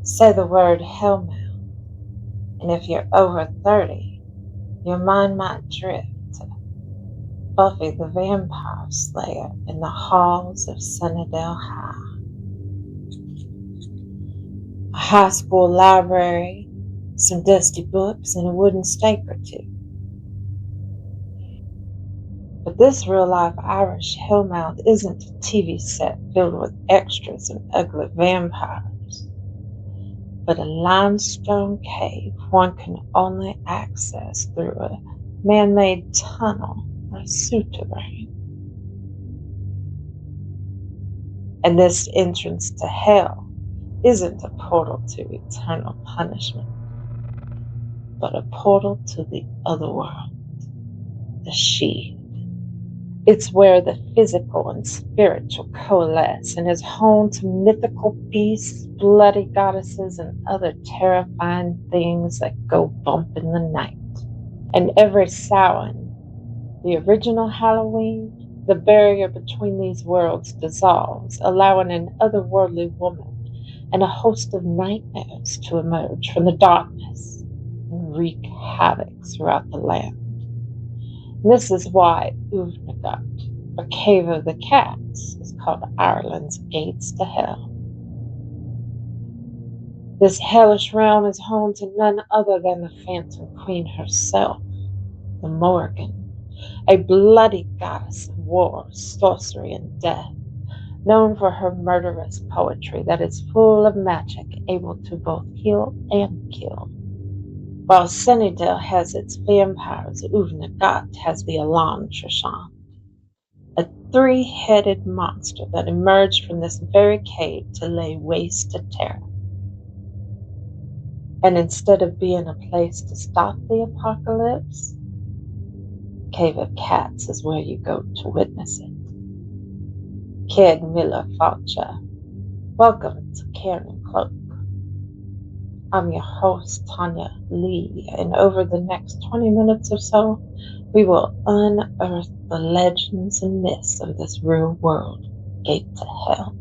Say the word Hellmouth, and if you're over 30, your mind might drift to Buffy the Vampire Slayer in the halls of Sunnydale High. A high school library, some dusty books, and a wooden stake or two. But this real-life Irish Hellmouth isn't a TV set filled with extras and ugly vampires, but a limestone cave one can only access through a man-made tunnel or souterrain. And this entrance to hell isn't a portal to eternal punishment, but a portal to the other world, the Sidhe. It's where the physical and spiritual coalesce and is home to mythical beasts, bloody goddesses, and other terrifying things that go bump in the night. And every Samhain, the original Halloween, the barrier between these worlds dissolves, allowing an otherworldly woman and a host of nightmares to emerge from the darkness and wreak havoc throughout the land. This is why Oweynagat, or Cave of the Cats, is called Ireland's gates to hell. This hellish realm is home to none other than the Phantom Queen herself, the Morrigan, a bloody goddess of war, sorcery, and death, known for her murderous poetry that is full of magic, able to both heal and kill. While Sunnydale has its vampires, Oweynagat has the Ellén Trechend, a three-headed monster that emerged from this very cave to lay waste to terror. And instead of being a place to stop the apocalypse, Cave of Cats is where you go to witness it. Kid Miller Falcha, welcome to Cairn and Cloak. I'm your host, Tanya Lee, and over the next 20 minutes or so, we will unearth the legends and myths of this real world gate to hell.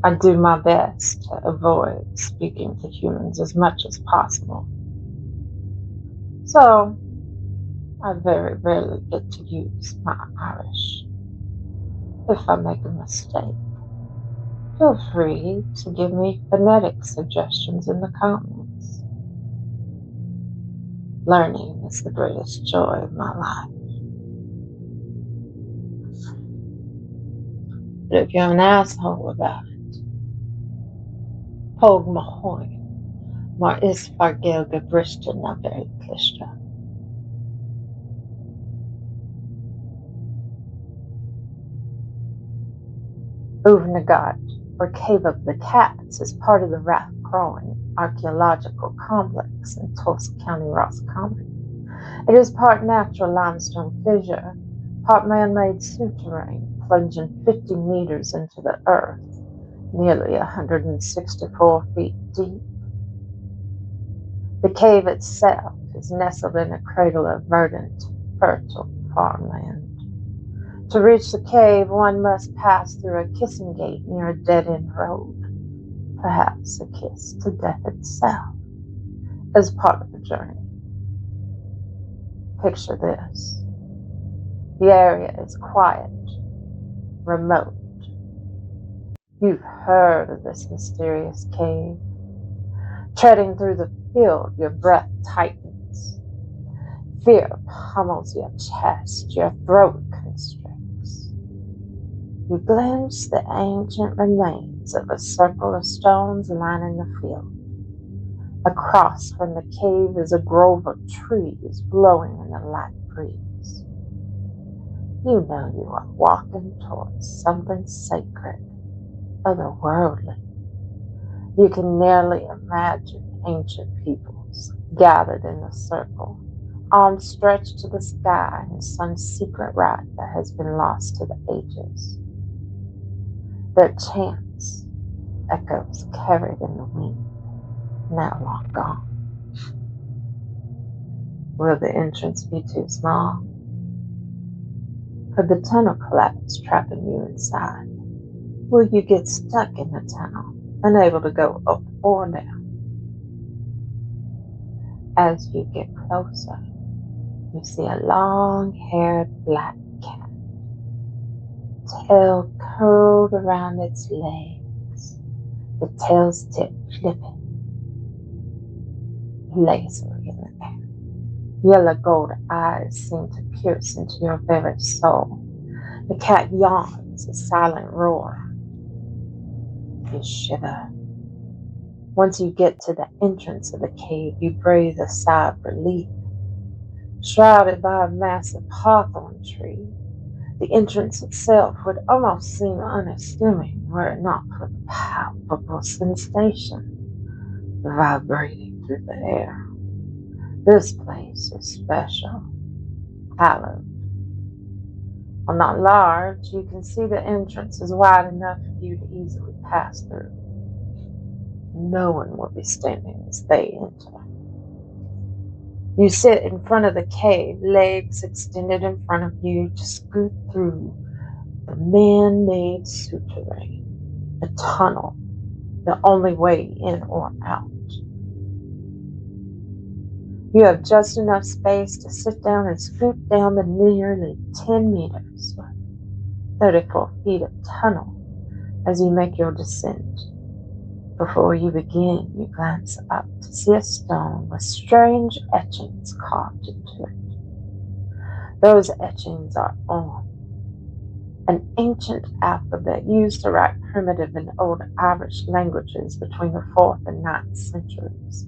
I do my best to avoid speaking to humans as much as possible. So, I very rarely get to use my Irish. If I make a mistake, feel free to give me phonetic suggestions in the comments. Learning is the greatest joy of my life. But if you're an asshole about it, Pog Mahoy, maar is fargel gebrishte na very klishta. Oweynagat, or Cave of the Cats, is part of the Rathcroghan archaeological complex in County Roscommon. It is part natural limestone fissure, part man-made souterrain, plunging 50 meters into the earth, nearly 164 feet deep. The cave itself is nestled in a cradle of verdant, fertile farmland. To reach the cave, one must pass through a kissing gate near a dead-end road, perhaps a kiss to death itself, as part of the journey. Picture this. The area is quiet, remote. You've heard of this mysterious cave. Treading through the field, your breath tightens. Fear pummels your chest, your throat constricts. You glimpse the ancient remains of a circle of stones lining the field. Across from the cave is a grove of trees blowing in a light breeze. You know you are walking towards something sacred, otherworldly. You can nearly imagine ancient peoples gathered in a circle, arms stretched to the sky in some secret rite that has been lost to the ages. Their chants, echoes carried in the wind, now long gone. Will the entrance be too small? Could the tunnel collapse, trapping you inside? Will you get stuck in the tunnel, unable to go up or down. As you get closer, you see a long-haired black cat, tail curled around its legs, the tail's tip flipping lazily in the air. Yellow gold eyes seem to pierce into your very soul. The cat yawns a silent roar. You shiver. Once you get to the entrance of the cave, you breathe a sigh of relief. Shrouded by a massive hawthorn tree, the entrance itself would almost seem unassuming were it not for the palpable sensation vibrating through the air. This place is special, hallowed. While not large, you can see the entrance is wide enough for you to easily pass through. No one will be standing as they enter. You sit in front of the cave, legs extended in front of you to scoot through the man-made souterrain, a tunnel, the only way in or out. You have just enough space to sit down and scoot down the nearly 10 meters, 34 feet of tunnel as you make your descent. Before you begin, you glance up to see a stone with strange etchings carved into it. Those etchings are on an ancient alphabet used to write primitive and old Irish languages between the 4th and 9th centuries.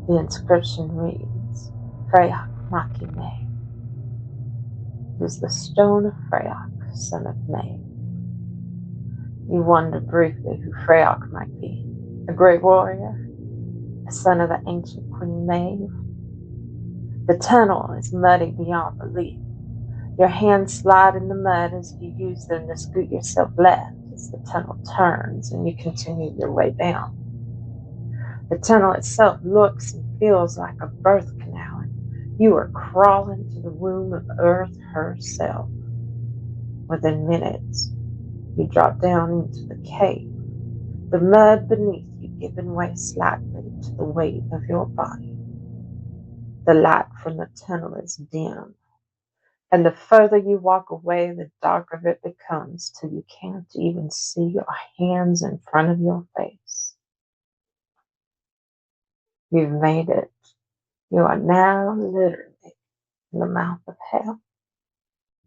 The inscription reads, Freyak Maki May. It is the stone of Freyak, son of May. You wonder briefly who Freyak might be. A great warrior? A son of the ancient Queen Maeve? The tunnel is muddy beyond belief. Your hands slide in the mud as you use them to scoot yourself left as the tunnel turns and you continue your way down. The tunnel itself looks and feels like a birth canal, and you are crawling to the womb of Earth herself. Within minutes, you drop down into the cave, the mud beneath you giving way slightly to the weight of your body. The light from the tunnel is dim, and the further you walk away, the darker it becomes till you can't even see your hands in front of your face. You've made it. You are now literally in the mouth of hell.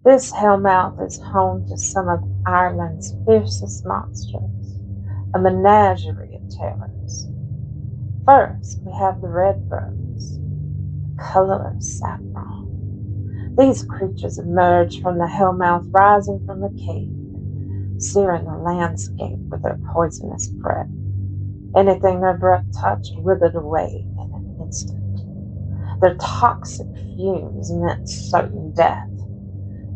This Hellmouth is home to some of Ireland's fiercest monsters, a menagerie of terrors. First, we have the red birds, the color of saffron. These creatures emerge from the Hellmouth, rising from the cave, searing the landscape with their poisonous breath. Anything their breath touched withered away in an instant. Their toxic fumes meant certain death.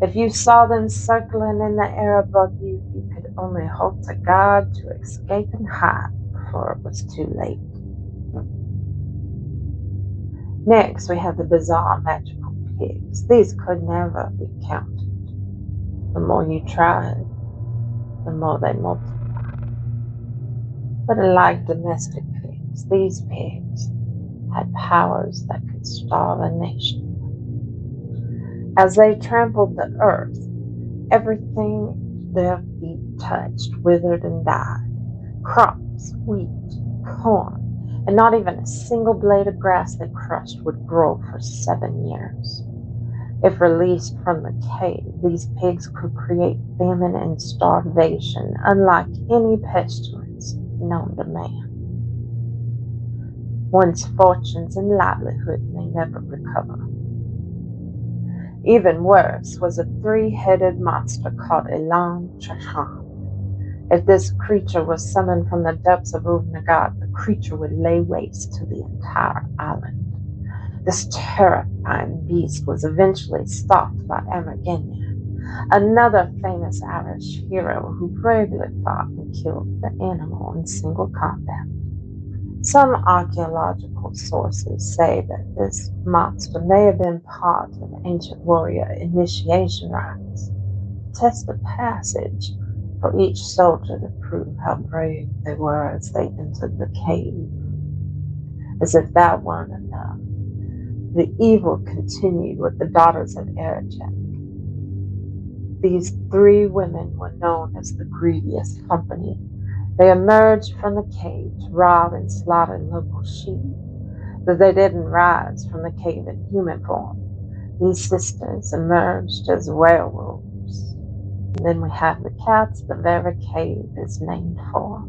If you saw them circling in the air above you, you could only hope to God to escape and hide before it was too late. Next, we have the bizarre magical pigs. These could never be counted. The more you tried, the more they multiplied. But unlike domestic pigs, these pigs had powers that could starve a nation. As they trampled the earth, everything their feet touched withered and died. Crops, wheat, corn, and not even a single blade of grass they crushed would grow for 7 years. If released from the cave, these pigs could create famine and starvation, unlike any pestilence known to man. One's fortunes and livelihood may never recover. Even worse was a 3-headed monster called Ellén Trechend. If this creature was summoned from the depths of Oweynagat, the creature would lay waste to the entire island. This terrifying beast was eventually stopped by Morrigan, another famous Irish hero who bravely fought and killed the animal in single combat. Some archaeological sources say that this monster may have been part of ancient warrior initiation rites, a test of passage for each soldier to prove how brave they were as they entered the cave. As if that weren't enough, the evil continued with the daughters of Airitech. These 3 women were known as the Grievous Company. They emerged from the cave to rob and slaughter local sheep, but they didn't rise from the cave in human form. These sisters emerged as werewolves. And then we have the cats the very cave is named for.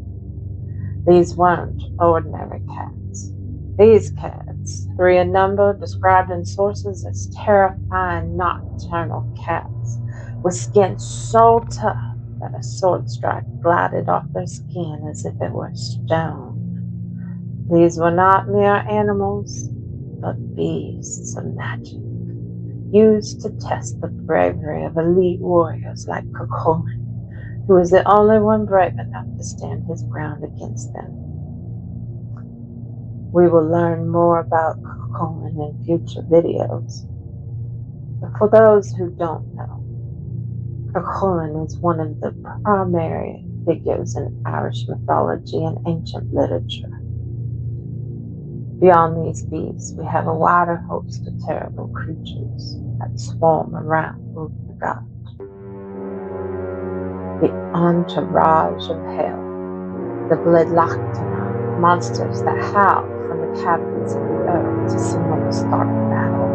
These weren't ordinary cats. These cats, 3 in number, described in sources as terrifying nocturnal cats, with skin so tough that a sword strike glided off their skin as if it were stone. These were not mere animals, but beasts of magic, used to test the bravery of elite warriors like County, who was the only one brave enough to stand his ground against them. We will learn more about County in future videos, but for those who don't know, County is one of the primary figures in Irish mythology and ancient literature. Beyond these beasts, we have a wider host of terrible creatures that swarm around Oweynagat. The entourage of hell, the bloodlocked monsters that howl from the cavities of the earth to signal the start of battle.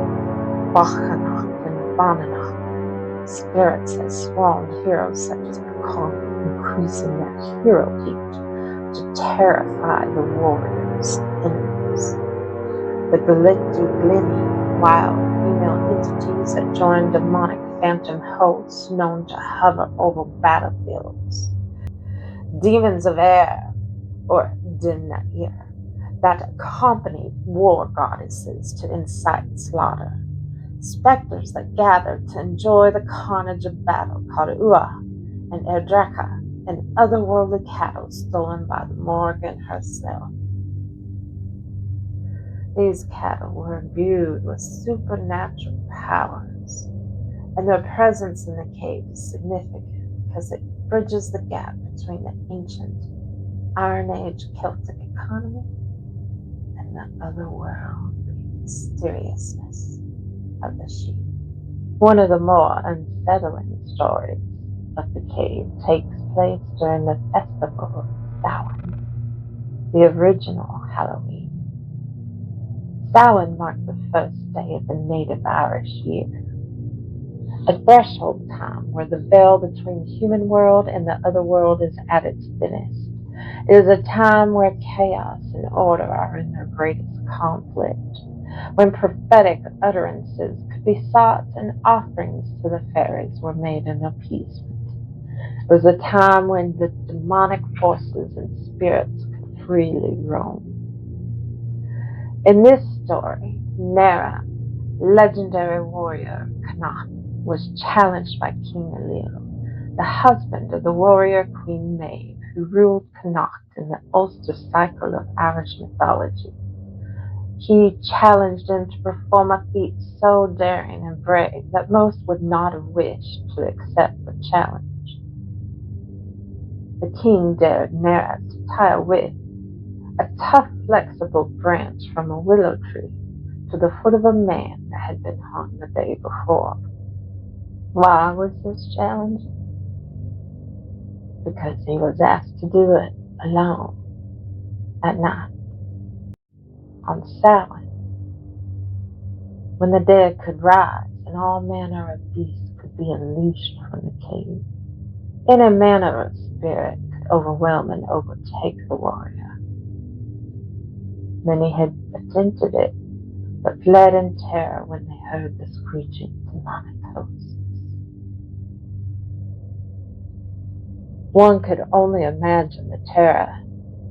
Bachanach and Bananach, spirits that swarmed heroes such as County, increasing their hero heat to terrify the warriors' enemies. The Glitty, wild female entities that join demonic phantom hosts known to hover over battlefields. Demons of air, or Nera, that accompanied war goddesses to incite slaughter. Specters that gathered to enjoy the carnage of battle called and Airitech, and otherworldly cattle stolen by the Morrigan herself. These cattle were imbued with supernatural powers, and their presence in the cave is significant because it bridges the gap between the ancient Iron Age Celtic economy and the otherworldly mysteriousness of the sheep. One of the more unsettling stories of the cave takes place during the festival of Samhain, the original Halloween. Samhain marked the first day of the native Irish year, a threshold time where the veil between the human world and the other world is at its thinnest. It is a time where chaos and order are in their greatest conflict, when prophetic utterances could be sought and offerings to the fairies were made in appeasement. It was a time when the demonic forces and spirits could freely roam. In this story, Nera, legendary warrior Connacht, was challenged by King Ellén, the husband of the warrior Queen Maeve, who ruled Connacht in the Ulster cycle of Irish mythology. He challenged him to perform a feat so daring and brave that most would not have wished to accept the challenge. The king dared Nera to tie a whip, a tough, flexible branch from a willow tree, to the foot of a man that had been hung the day before. Why was this challenging? Because he was asked to do it alone, at night, on Samhain, when the dead could rise and all manner of beasts could be unleashed from the cave. In a manner of spirit could overwhelm and overtake the warrior. Many had attempted it, but fled in terror when they heard the screeching demonic hosts. One could only imagine the terror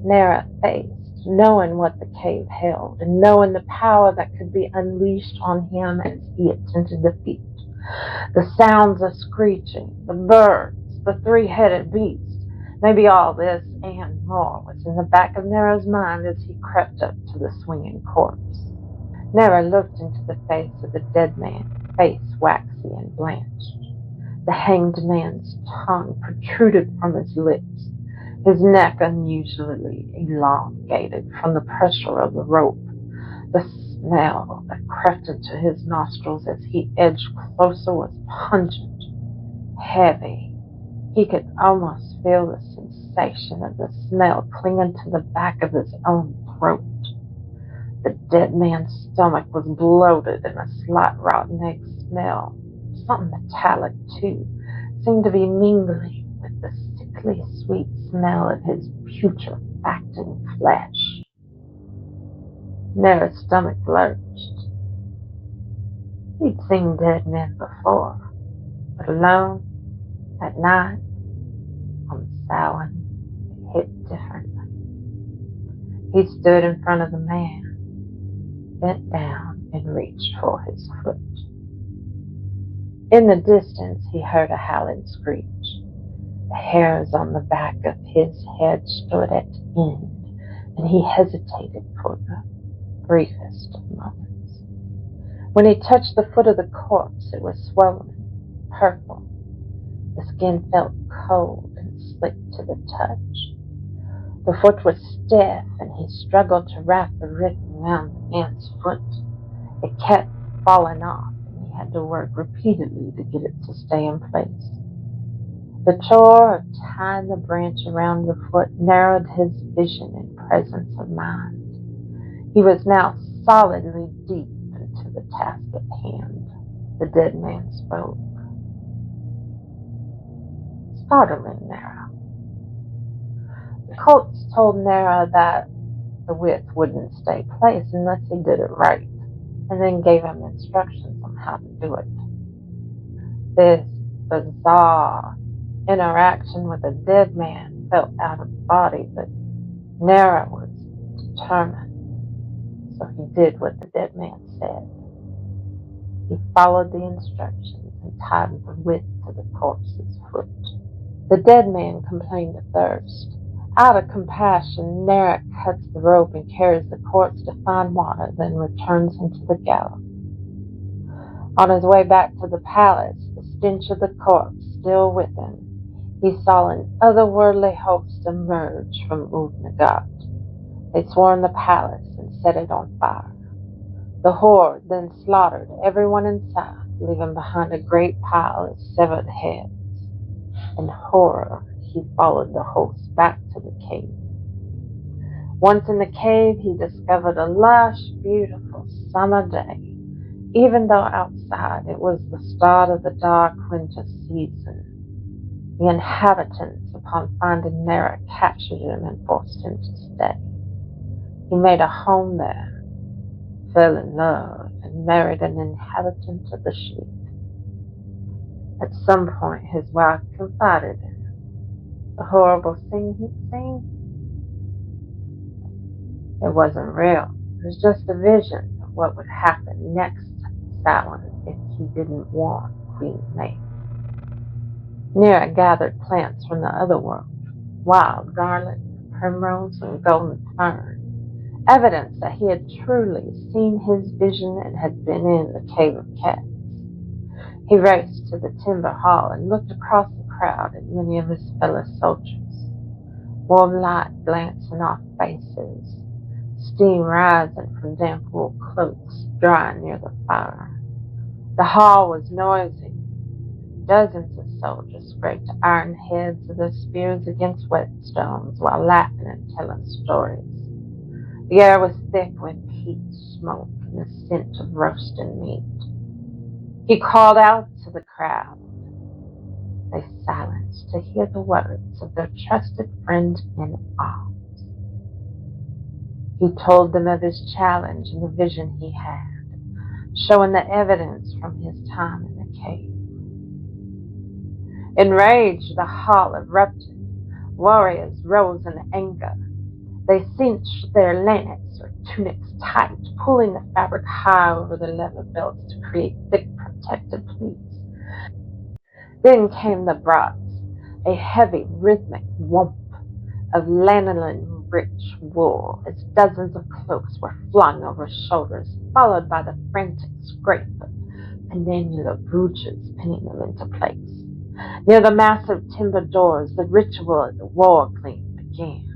Nera faced, knowing what the cave held, and knowing the power that could be unleashed on him as he attempted the feat. The sounds of screeching, the birds, the 3-headed beast, maybe all this and more was in the back of Nera's mind as he crept up to the swinging corpse. Nera looked into the face of the dead man, face waxy and blanched. The hanged man's tongue protruded from his lips, his neck unusually elongated from the pressure of the rope. The smell that crept into his nostrils as he edged closer was pungent, heavy. He could almost feel the sensation of the smell clinging to the back of his own throat. The dead man's stomach was bloated and a slight rotten egg smell, something metallic too, seemed to be mingling with the sickly sweet smell of his putrefacting flesh. Nera's stomach lurched. He'd seen dead men before, but alone, at night, on Samhain, it hit differently. He stood in front of the man, bent down and reached for his foot. In the distance, he heard a howling screech. The hairs on the back of his head stood at end, and he hesitated for the briefest of moments. When he touched the foot of the corpse, it was swollen, purple. The skin felt cold and slick to the touch. The foot was stiff, and he struggled to wrap the rhythm around the man's foot. It kept falling off, and he had to work repeatedly to get it to stay in place. The chore of tying the branch around the foot narrowed his vision and presence of mind. He was now solidly deep into the task at hand. The dead man spoke. Startling Nera. The cults told Nera that the width wouldn't stay placed unless he did it right, and then gave him instructions on how to do it. This bizarre interaction with a dead man felt out of body, but Nera was determined, so he did what the dead man said. He followed the instructions and tied the width to the corpse's foot. The dead man complained of thirst. Out of compassion, Nera cuts the rope and carries the corpse to find water, then returns him to the gallows. On his way back to the palace, the stench of the corpse still with him, he saw an otherworldly host emerge from Oweynagat. They swarmed the palace and set it on fire. The horde then slaughtered everyone inside, leaving behind a great pile of severed heads. In horror, he followed the host back to the cave. Once in the cave, he discovered a lush, beautiful summer day. Even though outside it was the start of the dark winter season, the inhabitants, upon finding Nera, captured him and forced him to stay. He made a home there, fell in love, and married an inhabitant of the sheep. At some point, his wife confided in him the horrible thing he'd seen. It wasn't real. It was just a vision of what would happen next Samhain if he didn't want Queen May. Nera gathered plants from the other world, wild garlic, primrose, and golden fern, evidence that he had truly seen his vision and had been in the Cave of Cats. He raced to the timber hall and looked across the crowd at many of his fellow soldiers. Warm light glancing off faces, steam rising from damp wool cloaks drying near the fire. The hall was noisy. Dozens of soldiers scraped iron heads of their spears against whetstones while laughing and telling stories. The air was thick with peat smoke and the scent of roasting meat. He called out to the crowd. They silenced to hear the words of their trusted friend in arms. He told them of his challenge and the vision he had, showing the evidence from his time in the cave. Enraged, the hall erupted. Warriors rose in anger. They cinched their lance or tunics tight, pulling the fabric high over the leather belts to create thick protective pleats. Then came the brats, a heavy, rhythmic whomp of lanolin-rich wool as dozens of cloaks were flung over shoulders, followed by the frantic scrape of penumbra brooches pinning them into place. Near the massive timber doors, the ritual of the war clean began.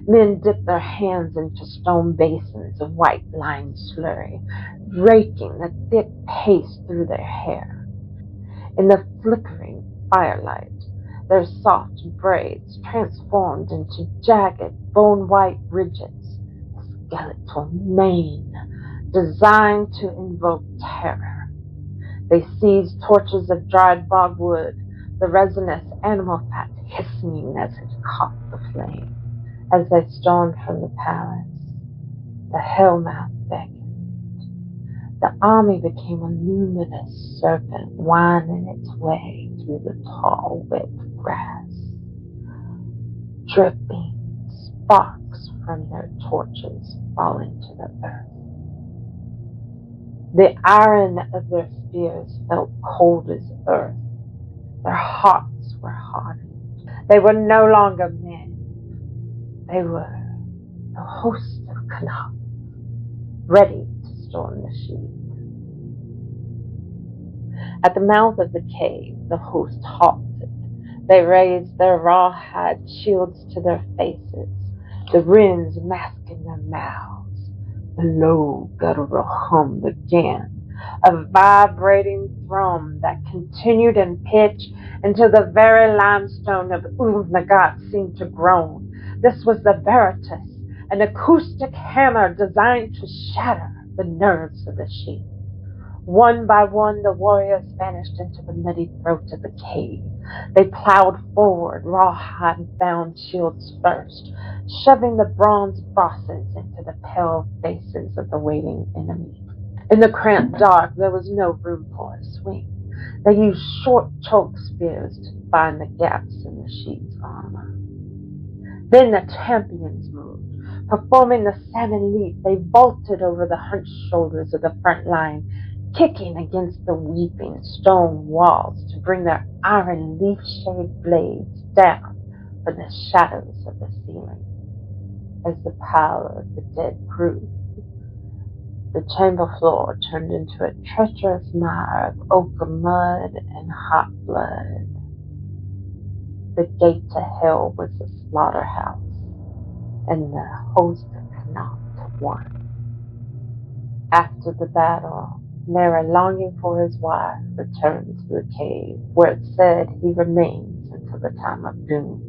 Men dipped their hands into stone basins of white lime slurry, raking the thick paste through their hair. In the flickering firelight, their soft braids transformed into jagged, bone-white ridges, a skeletal mane designed to invoke terror. They seized torches of dried bogwood, the resinous animal fat hissing as it caught the flame. As they stormed from the palace, the Hellmouth beckoned. The army became a luminous serpent winding its way through the tall, wet grass. Dripping sparks from their torches falling to the earth. The iron of their spears felt cold as earth. Their hearts were hardened. They were no longer men. They were the host of Cairn, ready to storm the sheep. At the mouth of the cave, the host halted. They raised their rawhide shields to their faces, the rims masking their mouths. The low, guttural hum began, a vibrating thrum that continued in pitch until the very limestone of Oweynagat seemed to groan. This was the verdant, an acoustic hammer designed to shatter the nerves of the sheep. One by one, the warriors vanished into the muddy throat of the cave. They plowed forward, rawhide-bound shields first, shoving the bronze bosses into the pale faces of the waiting enemy. In the cramped dark, there was no room for a swing. They used short choke spears to find the gaps in the sheep's armor. Then the champions moved. Performing the salmon leap, they vaulted over the hunched shoulders of the front line, kicking against the weeping stone walls to bring their iron leaf-shaped blades down for the shadows of the ceiling. As the pile of the dead grew, the chamber floor turned into a treacherous mire of Ogham mud and hot blood. The gate to hell was a slaughterhouse, and the host of Cairn won. After the battle, Nera, longing for his wife, returned to the cave, where it said he remains until the time of doom.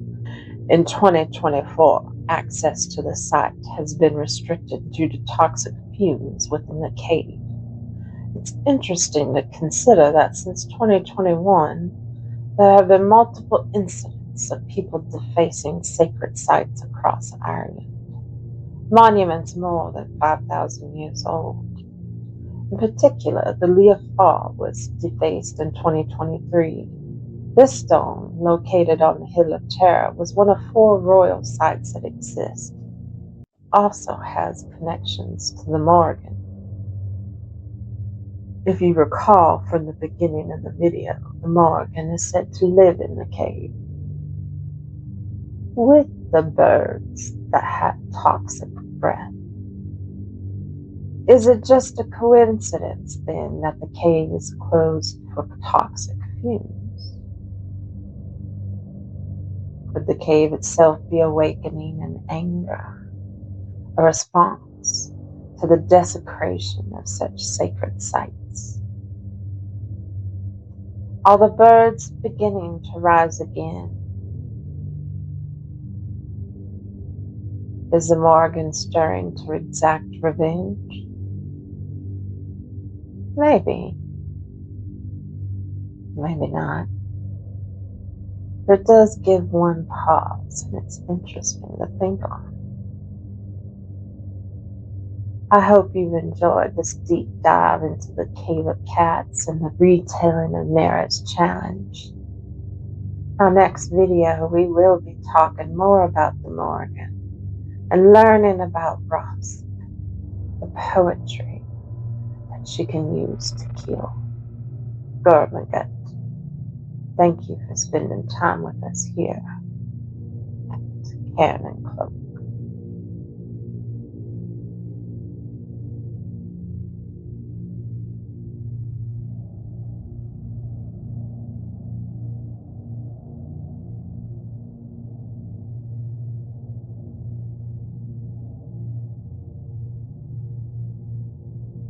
In 2024, access to the site has been restricted due to toxic fumes within the cave. It's interesting to consider that since 2021, there have been multiple incidents of people defacing sacred sites across Ireland. Monuments more than 5,000 years old. In particular, the Leah Fall was defaced in 2023. This stone, located on the Hill of Terror, was one of 4 royal sites that exist. Also has connections to the Morrigan. If you recall from the beginning of the video, the Morrigan is said to live in the cave with the birds that have toxic breath. Is it just a coincidence, then, that the cave is closed for toxic fumes? Could the cave itself be awakening an anger, a response to the desecration of such sacred sites? Are the birds beginning to rise again? Is the Morrigan stirring to exact revenge? Maybe. Maybe not. But it does give one pause, and it's interesting to think on. I hope you've enjoyed this deep dive into the Cave of Cats and the retelling of Nera's challenge. Our next video, we will be talking more about the Morrigan and learning about Ross, the poetry that she can use to kill. Oweynagat. Thank you for spending time with us here at Cairn and Cloak.